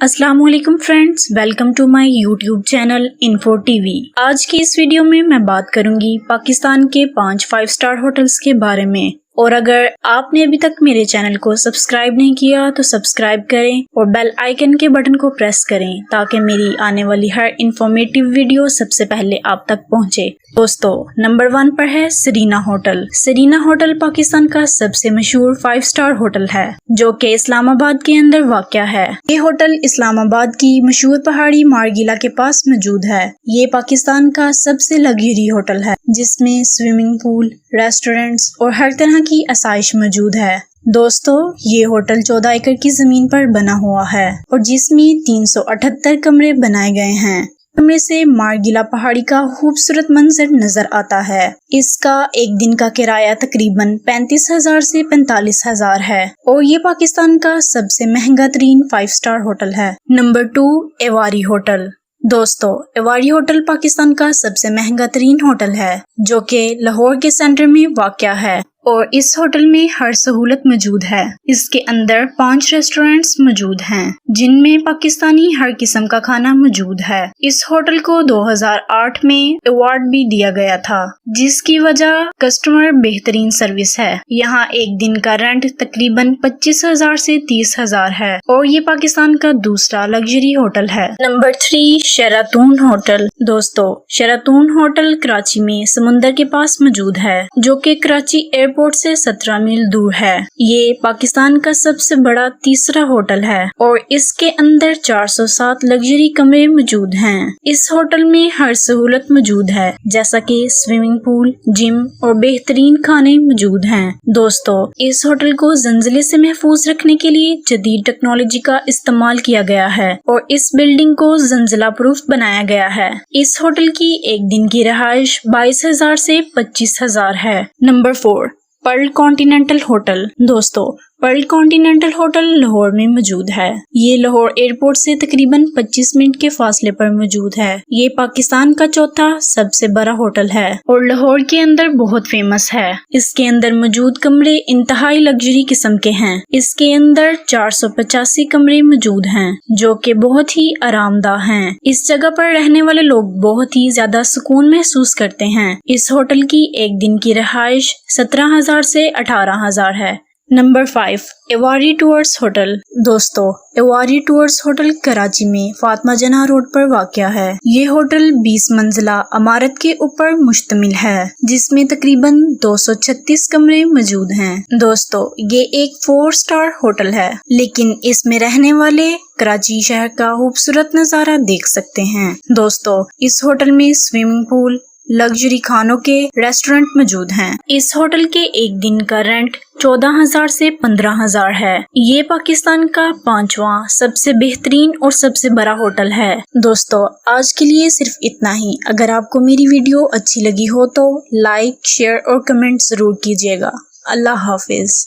अस्सलाम वालेकुम friends, welcome to my YouTube channel info TV. आज की इस वीडियो में मैं बात करूंगी पाकिस्तान के 5 5 स्टार होटल्स के बारे में। और अगर आपने अभी तक मेरे चैनल को सब्सक्राइब नहीं किया तो सब्सक्राइब करें और बेल आइकन के बटन को प्रेस करें ताकि मेरी आने वाली हर इंफॉर्मेटिव वीडियो सबसे पहले आप तक पहुंचे। दोस्तों, नंबर 1 पर है Serena hotel. Serena hotel Pakistan का सबसे मशहूर 5 स्टार होटल है जो कि इस्लामाबाद के अंदर वाक़या है। ये होटल इस्लामाबाद की मशहूर पहाड़ी मारगिला के पास मौजूद है। ये पाकिस्तान का सबसे लग्जरी होटल है जिसमें स्विमिंग पूल, रेस्टोरेंट्स और हर तरह की आसाइश मौजूद है। दोस्तों, ये होटल 14 एकड़ की जमीन पर बना हुआ है और जिसमें 378 कमरे बनाए गए हैं। कमरे से मारगिला पहाड़ी का खूबसूरत मंजर नजर आता है। इसका एक दिन का किराया तकरीबन 35,000 से 45,000 है और ये पाकिस्तान का सबसे महंगा तरीन 5 स्टार होटल है। Number 2, Avari hotel. दोस्तों, एवारी होटल पाकिस्तान का सबसे महंगा तरीन होटल है जो कि लाहौर के सेंटर में वाक़या है और इस होटल में हर सहूलत मौजूद है। इसके अंदर 5 रेस्टोरेंट्स मौजूद हैं जिनमें पाकिस्तानी हर किस्म का खाना मौजूद है। इस होटल को 2008 में अवार्ड भी दिया गया था जिसकी वजह कस्टमर बेहतरीन सर्विस है। यहाँ एक दिन का रेंट तकरीबन 25,000 से 30,000 है और ये पाकिस्तान का दूसरा लग्जरी होटल है। Number 3, Sheraton hotel. दोस्तों, शेरातून होटल कराची में समुंदर के पास मौजूद है जो कि कराची एयरपोर्ट से 17 मील दूर है। ये पाकिस्तान का सबसे बड़ा तीसरा होटल है और इसके अंदर 407 लग्जरी कमरे मौजूद हैं। इस होटल में हर सहूलत मौजूद है जैसा कि स्विमिंग पूल, जिम और बेहतरीन खाने मौजूद हैं। दोस्तों, इस होटल को जंजीले से महफूज रखने के लिए जदीद टेक्नोलॉजी का इस्तेमाल किया गया है और इस बिल्डिंग को जंजिला प्रूफ बनाया गया है। इस होटल की एक दिन की रहायश 22,000 से 25,000 है। Number 4, Perl continental hotel. दोस्तों, पर्ल कॉन्टिनेंटल होटल लाहौर में मौजूद है। ये लाहौर एयरपोर्ट से तकरीबन 25 मिनट के फासले पर मौजूद है। ये पाकिस्तान का चौथा सबसे बड़ा होटल है और लाहौर के अंदर बहुत फेमस है। इसके अंदर मौजूद कमरे इंतहाई लग्जरी किस्म के हैं। इसके अंदर 485 कमरे मौजूद हैं जो कि बहुत ही आरामदाह हैं। इस जगह पर रहने वाले लोग बहुत ही ज्यादा सुकून महसूस करते हैं। इस होटल की एक दिन की रहायश 17,000 से 18,000 है। Number 5, Avari towers hotel. दोस्तों, एवारी टूअर्स होटल कराची में फातिमा जनाह रोड पर वाक़या है। ये होटल 20 मंजिला इमारत के ऊपर मुश्तमिल है जिसमें तकरीबन 236 कमरे मौजूद हैं। दोस्तों, ये एक 4 स्टार होटल है लेकिन इसमें रहने वाले कराची शहर का खूबसूरत नज़ारा देख सकते हैं। दोस्तों, इस होटल में स्विमिंग पूल, लग्जरी खानों के रेस्टोरेंट मौजूद हैं। इस होटल के एक दिन का रेंट 14,000 से 15,000 है। ये पाकिस्तान का 5वां सबसे बेहतरीन और सबसे बड़ा होटल है। दोस्तों, आज के लिए सिर्फ इतना ही। अगर आपको मेरी वीडियो अच्छी लगी हो तो लाइक, शेयर और कमेंट जरूर कीजिएगा। अल्लाह हाफिज।